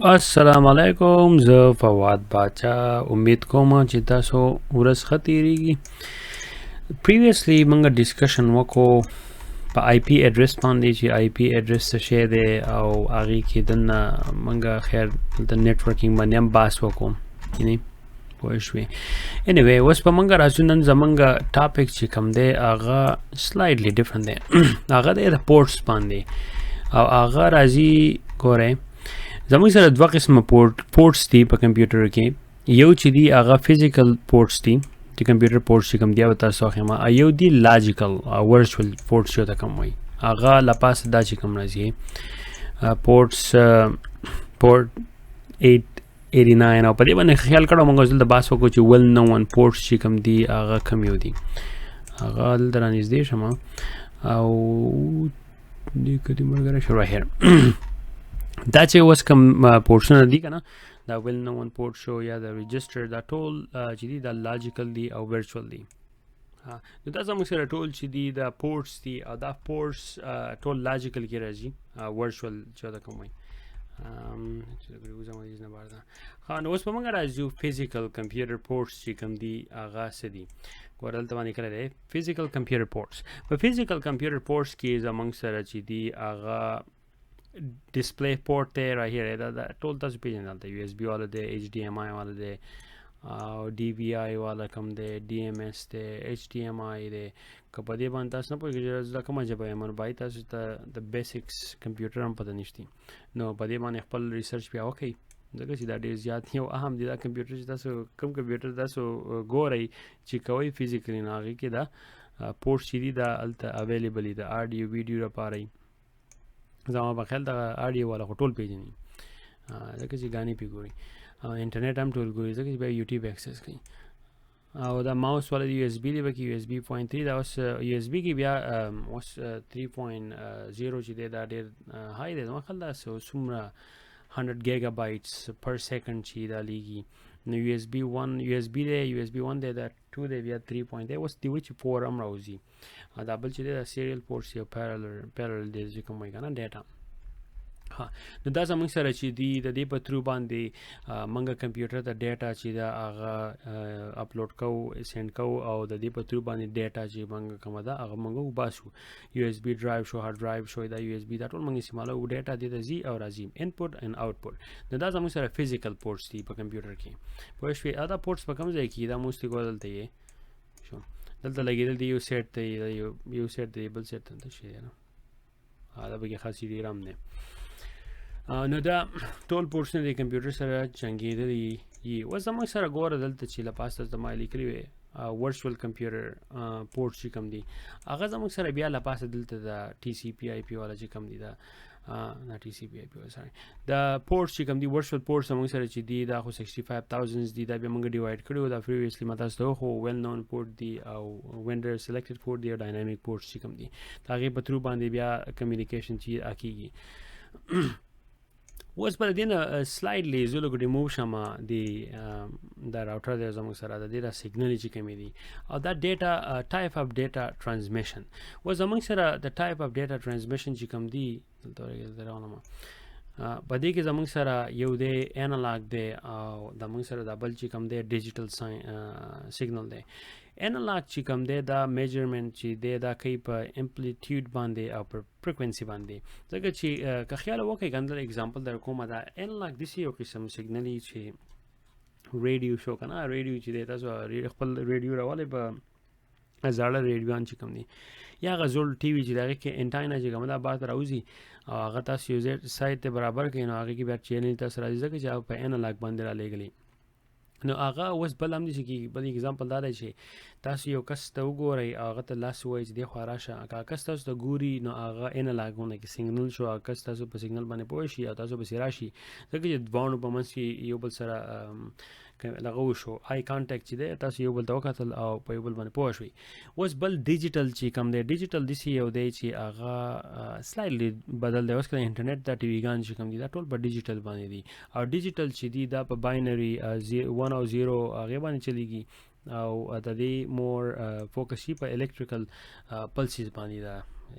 السلام علیکم، زه فواد باچا امید کوم چې تاسو ورځ ښه تیریږي. پریویسلی موږ ډسکشن وکړو په آی پی ایډریس باندې چې آی پی ایډریس څه شی دی او هغې کې دننه موږ خیر د نیټورکینګ باندې هم بحث وکړو، یعنې پوه شوې. انیوی اوس په موږ راځو. نن زموږ ټاپک چې کوم دی هغه سلایډلی ډفرنټ دی. هغه دی د پورټس باندې او هغه راځي. ګورئ زموږ سره دوه قسمه پورټس دي په کمپیوټر کې. یو چې دی هغه فزیکل پورټس دي چې کمپیوټر پورټس چې کوم دی به تاسو واخیم، یو دی لاجیکل ورچوال پورټس چې ته کوم وایي هغه لپاسه دا چې کوم راځي پورټس پورټ 889 او په دې باندې خیال کړو موږ دلته بحث وکړو چې ویل نون پورټس چې کوم دی هغه کوم یو دي. هغه دلته رانږدې شم او دې کدي ملګری شو راهیر دا چې اوس کوم پورټسونه دي که نه، دا ویل نون پورټ شو یا د رجسټر، دا ټول چې دي دا لاجیکل دي او ورچوال دي. نو دا زموږ سره ټول چې دي دا پورټس دي او دا پورټس ټول لاجیکل کې راځي، ورچوال چې دا کوم وایي. نو اوس په موږ راځو فزیکل کمپیوټر پورټس چې کوم دي هغه څه دي. ګوره دلته باندې کړی دی فزیکل کمپیوټر پورټس. په فزیکل کمپیوټر پورټس کې زموږ سره چې دي هغه ډسپلی پورټ دی راهیر، دا ټول تاسو پیژنئ. دلته یو ایس بي والا دی، ایچ ډي ایم آی والا دی او ډي وي آی والا کوم دی، ډي ایم ایس دی، ایچ ډي ایم آی دی. که په دې باندې تاسو نه پوهېږئ دا کومه ژبه یم، نو باید تاسو ته د بیسکس کمپیوټر هم پته نشتی، نو په دې باندې خپل ریسرچ بیا وکړئ ځکه چې دا ډېر زیات یو اهم دی. دا کمپیوټر چې تاسو کوم کمپیوټر تاسو ګورئ چې کوئ فزیکلی، نو هغې کې دا پورټس چې دي دا هلته اویلیبل دي د آډیو ویډیو لپاره یې. زما په خیال دغه آډیو والا خو ټول پیژني ځکه چې ګانې پې ګوري، انټرنیټ هم ټول ګوري ځکه چې بیا یوټیوب اکسس کوي. او دا ماوس والا یو ایس بي دی پکې، یو ایس بي 0.3 دا اوس یو ایس بي کې بیا اوس 3.0 چې دی دا ډېر های دی. زما خیال دا څومره 100 ګیګا بایټس پر سیکنډ چې دا لیږي. نو یو ایس بي 1 یو ایس بي دی، یو ایس بي 1 دی، دا 2 دی، بیا 3 دی. اوس دی وایي چې 4 هم راوځي. دا بل چې دی دا سیریل پورټس یا پیرل دی چې کوم وایي که نه ډیټا. نو دا زموږ سره چې دي د دې په تھرو باندې موږ کمپیوټر ته ډیټا چې دا هغه اپلوډ کوو، سینډ کوو او د دې په تھرو باندې ډیټا چې موږ کومه ده هغه موږ وباسو. یو ایس بي ډرایو شو، هارډ ډرایو شو، دا یو ایس بي دا ټول موږ استعمالوو. ډیټا دې ته ځي او راځي، انپوټ اینډ آوټپوټ. نو دا زموږ سره فزیکل پورټس دي په کمپیوټر کې. پوه شوې. دا پورټس په کوم ځای کې دا موستلی ګوره دلته یې شو، دلته لګېدل دي. یو سیټ دی، یو سیټ دی، بل سیټ ته شی دی نه، دا پکې خاص ډېر هم دی. نو دا ټول پورټسونه د کمپیوټر سره چنګېدلي یي. اوس زموږ سره ګوره دلته چې لپاس ته ما لیکلي وی ورچوال کمپیوټر پورټ چې کوم دي هغه زموږ سره بیا لپاسه دلته د ټي سی پي آی پي والا چې کوم دي دا نه ټي سی پي آی پي سوري دا پورټ چې کوم دي ورچوال پورټ زموږ سره چې دي دا خو 65000 دي. دا بیا موږ ډیوایډ کړو. دا پریویسلی ما تاسو ته خو ویل نون پورټ دي او وینډر سلیکټډ پورټ دی او ډاینامیک پورټ چې کوم دي دا هغې په تھرو باندې بیا کمیونیکیشن چې کېږي. اوس په دې نه سلایډلی زه لږ ریموو شم دا راوټر دی زموږ سره د دې دا سګنل چې کومې دي او دا ډیټا ټایپ اف ډیټا ټرانسمیشن. اوس زموږ سره د ټایپ اف ډیټا ټرانسمیشن چې کوم دي دلته راولم په دې کې زموږ سره یو دی اینالاگ دی او زموږ سره دا بل چې کوم دی ډیجیټل سګنل دی. اینالاگ چې کوم دی دا میجرمنټ چې دی دا کوي په امپلیټیوډ باندې او په فریکوینسي باندې. ځکه چې که خیال وکړئ کنه اگزامپل در کومه دا اینالاگ داسې یو قسم سګنل چې ریډیو شو که نه، ریډیو چې دی تاسو خپل ریډیو راولئ په زاړه ریډیوان چې کوم دي یا هغه زوړ ټي وي چې د هغې کې انټاینا چې کومه دا بار ته راوځي او هغه تاسو یو ځای سایت ته برابر کړئ نو هغې کې بیا چینل تاسو راځي ځکه چې هغه په اینالاګ باندې رالیږلي. نو هغه اوس بل هم دي چې بل اگزامپل دا دی چې تاسو یو کس ته وګورئ او هغه ته لاس ووایئ چې دی خوا راشه، که هغه کس تاسو ته ګوري نو هغه اینالاګونه کې سګنل شو، هغه کس تاسو په سګنل باندې پوه شي او تاسو پسې راشي ځکه چې دواړو په منځ کې یو بل سره دغه وشو، آی کانټیکټ چې دی تاسو یو بل ته وکتل او په یو بل باندې پوه شوئ. اوس بل ډیجیټل چې کوم دی ډیجیټل داسې یو دی چې هغه سلایډلی بدل دی. اوس که د انټرنیټ دا ټي وي ګان چې کوم دي دا ټول په ډیجیټل باندې دي او ډیجیټل چې دي دا په باینري 1 او 0 هغې باندې چلیږي او د دې مور فوکس شي په الکتریکل پلسز باندې، دا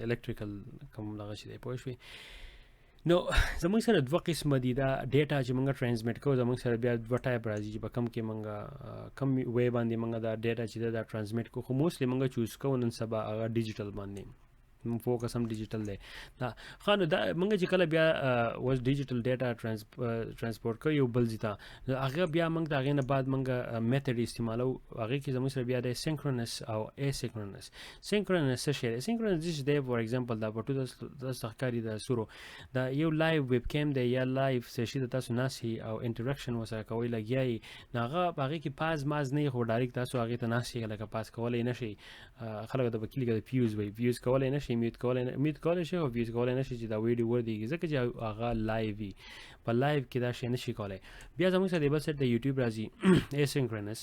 الکتریکل کوم دغه چې دی پوه شوئ. نو زموږ سره دوه قسمه دي دا ډیټا چې موږ ټرانسمیټ کوو زموږ سره بیا دوه ټایپ راځي چې په کم کې موږ کم وی باندې موږ دا ډیټا چې دا ټرانسمیټ کوو خو موستلی موږ چوز کوو نن سبا هغه ډیجیټل باندې فوکس هم ډیجیټل دی دا خو نو دا موږ چې کله بیا وز ډیجیټل ډیټا ټرانسپورټ کوو یو بل ځای ته هغه بیا موږ د هغې نه بعد موږ میتھډ استعمالو هغې کې زموږ سره بیا دی سینکرونس او اسینکرونس. سینکرونس څه شی دی؟ سینکرونس چې دی فور ایگزامپل دا په ټوله تاسو ښکاري د سورو دا یو لایو ویب کیم دی یا لایو څه شي د تاسو ناسي او انټراکشن ورسره کوئ لګیا یې نو هغه په هغې کې پاز ماز نه خو ډایرکټ تاسو هغې ته ناست یې لکه پاس کولی نه شئ خلک د وکیل کې د فیوز وایي فیوز کولی نه شئ میوت کولی شي او فیوز کولی نه شي چې دا ویډیو وردېږي ځکه چې هغه لایو وي په لایو کې دا شی نه شي کولی. بیا زموږ سره د بل سایډ د یوټیوب راځي اسینکرونس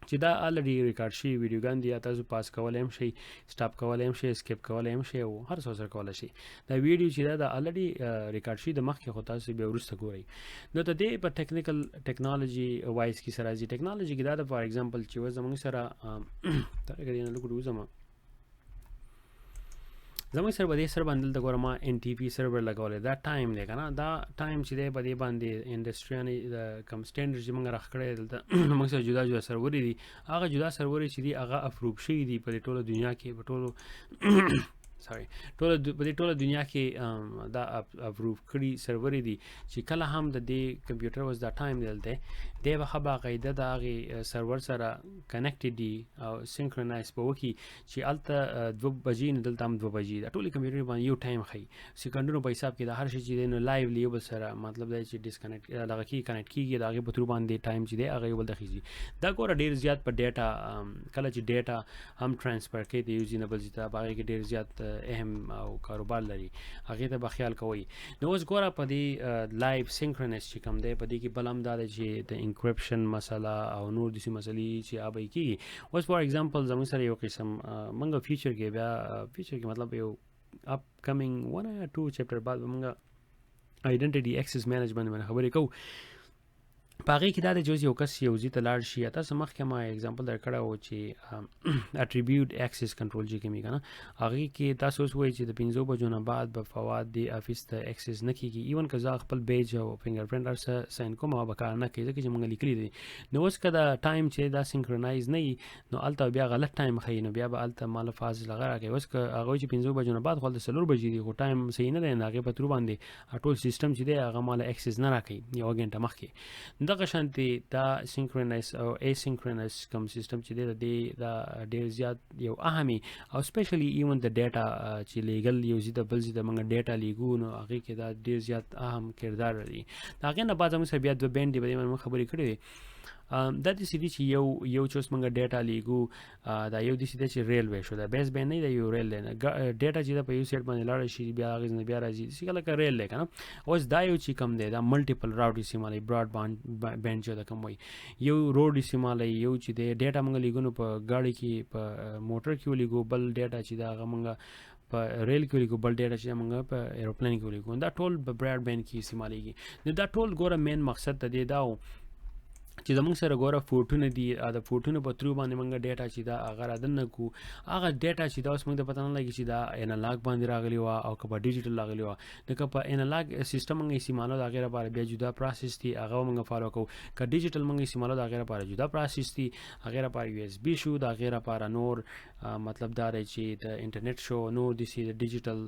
چې دا الریډي ریکارډ شي ویډیوګان دي تاسو پاس کولی هم شئ سټاپ کولی هم شئ سکیپ کولی هم شئ او هر څه سره کولی شي. دا ویډیو چې دا الریډي ریکارډ شي د مخکې خو تاسو بیا وروسته ګورئ. نو د دې په ټیکنالوجي وایز کې سره راځي ټیکنالوجي کې دا د فار ایگزامپل چې زموږ سره زموږ سره په دې سره باندې دلته ګوره ما ان ټي پي سرور لګولی دا ټایم دی که نه دا ټایم چې دی په دې باندې انډسټریانې د کم سټینډرډ چې موږ راخ کړی دلته موږ سره جدا جدا سرورې دي هغه جدا سرورې چې دي هغه اپروو شوي دي په دې ټوله دنیا کې په ټولو په دې ټوله دنیا کې دا اپروو کړي سرورې دي چې کله هم د دې کمپیوټر اوس دا ټایم دلته دی به ښه باقاعده د هغې سرور سره کنیکټډ دي او سینکرونایز به وکړي چې هلته 2 بجې نو دلته هم 2 بجې دا ټولې کمپیوټر باندې یو ټایم ښیي سیکنډونو په حساب کې د هر شي چې دی نو لایولی یو بل سره مطلب دی چې ډسکنیکټ دغه کې کنیکټ کېږي د هغې په تھرو باندې ټایم چې دی هغه یو بل ته خېږي. دا ګوره ډېر زیات په ډیټا کله چې ډیټا هم ټرانسفر کوي د یو ځای نه بل ځای ته په هغې کې ډېر زیات اهم او کاروبار لري هغې ته به خیال کوئ. نو اوس ګوره په دې لایو سینکرونس چې کوم دی په دې کې بل هم دا دی چې د انکریپشن مسله او نور داسې مسلې چې هغه به کېږي. اوس فار ایگزامپل زموږ سره یو قسم موږ فیوچر کې بیا فیوچر کې مطلب یو اپ کمینګ 1 یا 2 چپټر بعد موږ آیډنټیټي ایکسس مینجمنټ باندې خبرې کوو. په هغې کې دا دی چې یو کس یو ځای ته لاړ شي تاسو مخکې ما اگزامپل درکړی و چې اټریبیوټ ایکسس کنټرول چې کوي که نه هغې کې تاسو اوس وایي چې د 5 بجو نه بعد به فواد د افیس ته ایکسس نه کېږي ایون که زه خپل بیج او فنګر پرنټ هر څه ساین کوم هغه به کار نه کوي ځکه چې موږ لیکلي دي. نو اوس که دا ټایم چې دا سینکرونایز نه وي نو هلته بیا غلط ټایم ښیي نو بیا به هلته ماله فاصله هغه راکوي. اوس که هغه وایي چې 5 بجو نه بعد خو هلته 4 بجې دي خو ټایم صحیح نه دی نو هغې په ترو باندې ټول سیسټم چې دی هغه ماله ایکسس نه راکوي 1 غنټه مخکې. دغه شانتې دا سینکرونایز او اسینکرونس کوم سیستم چې دی د دې دا ډېر زیات یو اهمي او سپیشلی ایون د ډیټا چې لیګل یو ځای د بل ځای د موږ ډیټا لیږو نو هغې کې دا ډېر زیات اهم کردار لري. د هغې نه بعد زموږ سره بیا 2 بینډ دي په دې باندې موږ خبرې کړې وې دا داسې دي چې یو چې اوس موږ ډیټا لیږو دا یو داسې دی چې ریلوے شو دا بیس بینډ نه دی یو ریل دی ډیټا چې دا په یو سایډ باندې لاړه شي بیا هغې نه بیا راځي داسې لکه ریل دی که نه. اوس دا یو چې کوم دی دا ملټیپل راوټ استعمالوي براډ بینډ چې دا کوم وایي یو روډ استعمالوي یو چې دی ډیټا موږ لیږو نو په ګاډي کې په موټر کې ولیږو بل ډیټا چې دا هغه موږ په ریل کې ولیږو بل ډیټا چې موږ په ایروپلین کې ولیږو دا ټول په براډ بینډ کې استعمالېږي. نو دا ټول ګوره مین مقصد د دې دا و چې زموږ سره ګوره فوټونه دي د فوټونو په تھرو باندې موږ ډیټا چې دا هغه رادننه کړو هغه ډیټا چې دا اوس موږ ته پته نه لګي چې دا اینالاګ باندې راغلی وه او که په ډیجیټل راغلی وه نو که په اینالاګ سیسټم موږ استعمالو د هغې لپاره بیا جدا پروسس دي هغه موږ فالو کوو که ډیجیټل موږ استعمالو د هغې لپاره جدا پروسس دي هغې لپاره USB شو د هغې لپاره نور مطلب دا دی چې د انټرنیټ شو نور داسې د ډیجیټل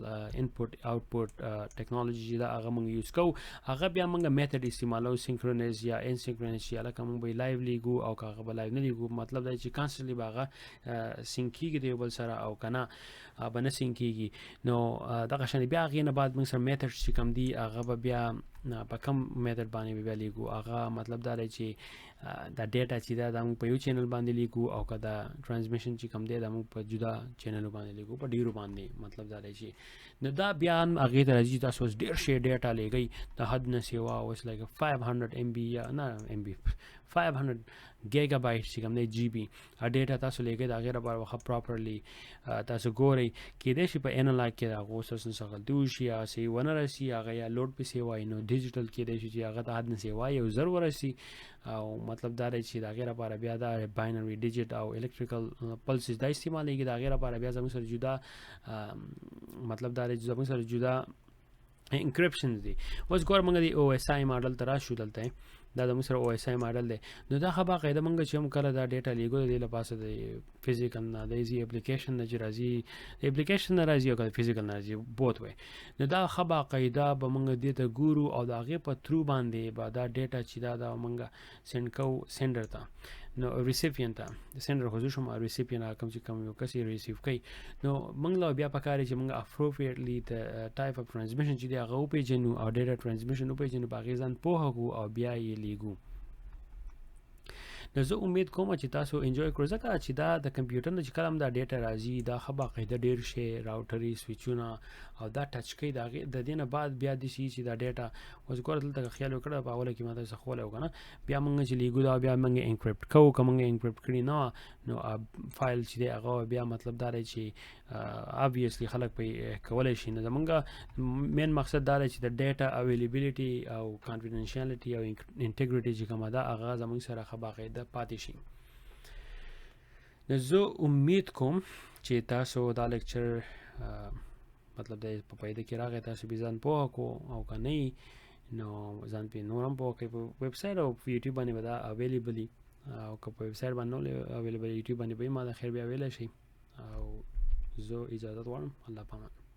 انپوټ آوټپوټ ټیکنالوجي چې دا هغه موږ یوز کوو هغه بیا موږ میتھډ استعمالو سینکرونس یا انسینکرونس چې هلکه موږ به لایو لیږو او که هغه به لایو نه لیږو مطلب دا چې کانسټنټلی به هغه سینک کېږي د یو بل سره او که نه به نه سینک کېږي. نو دغه شان بیا هغې نه بعد موږ سره میتھډ چې کوم دي هغه به بیا په کم میتھډ باندې به بیا لیږو هغه مطلب دا دی چې دا ډیټا چې دا موږ په یو چینل باندې لیږو او که دا ټرانسمیشن چې کوم دی دا موږ په جدا چینلو باندې لیږو په ډېرو باندې مطلب دا دی چې نو دا بیا هم هغې ته راځي چې تاسو اوس ډېر شی ډیټا لیږئ د حد نه سیوا اوس لکه 500 MB یا نه MB 500 گیگا بایټ چې کوم دی GB ډیټا تاسو لیږئ د هغې لپاره ښه پراپرلی تاسو ګورئ کېدای شي په اینالاګ کې د هغو څه څه غلطي وشي یا صحیح ونه رسي هغه یا لوډ پسې وایي نو ډیجیټل کېدای شي چې هغه د حد نه سیوا یو زر ورسي او مطلب دا دی چې د هغې لپاره بیا دا باینري ډیجیټ او الکتریکل پلسز دا استعمالېږي د هغې لپاره بیا زموږ سره جدا مطلب دا دی چې زموږ سره جدا انکرپشن دی. اوس ګور موږ دی او اس آی ماډل ته راشو دلته دا د موږ سره او اس آی ماډل دی. نو دا خو باقاعده موږ چې هم کله دا ډیټا لیږو د دې لپاسه د فزیکل نه د ایزي اپلیکیشن نه چې راځي د اپلیکیشن نه راځي او که د فزیکل نه راځي بوت وی. نو دا خو باقاعده به موږ دې ته ګورو او د هغې په تھرو باندې به دا ډیټا چې دا موږ سینډ کوو سینډر ته نو ریسیپینټ ته سینډر خو زه شم او ریسیپینټ کوم چې کوم یو کس یې ریسیو کوي نو موږ له بیا پکار چې موږ اپروپریټلی د ټایپ اف ټرانسمیشن چې دی هغه وپېژنو او ډیټا ټرانسمیشن وپېژنو په هغې ځان پوهه کړو او بیا یې لیږو. نو زه امید کوم چې تاسو انجوای کړو ځکه چې دا د کمپیوټر نه چې کله هم دا ډیټا راځي دا ښه باقاعده ډېر شی راوټري سویچونه او دا ټچ کوي د دې نه بعد بیا داسې چې دا ډیټا اوس ګوره دلته خیال وکړه په اوله کې ما تاسو ښوولی و که نه بیا موږ چې لیږو دا بیا موږ انکرپټ کوو که موږ انکرپټ کړي نه نو فایل چې دی هغه بیا مطلب دا دی چې obviously خلک پرې کولی شي. نو زمونږ مین مقصد دا دی چې د ډیټا اویلیبیلیټي او کانفیډنشیالټي او انټیګریټي چې کومه ده هغه زمونږ سره ښه باقاعده پاتې شي. نو زه امید کوم چې تاسو دا لیکچر مطلب د په پیدا کې راغی تاسو به ځان پوه کړو او که نه نو ځان پرې نور هم پوه کړئ. په ویب سایټ او په یوټیوب باندې به دا اویلیبل وي او که په ویب سایټ باندې نه اویلیبل یوټیوب باندې به یې ما د خیر بیا ویلی شي او زه اجازت غواړم. الله پامان.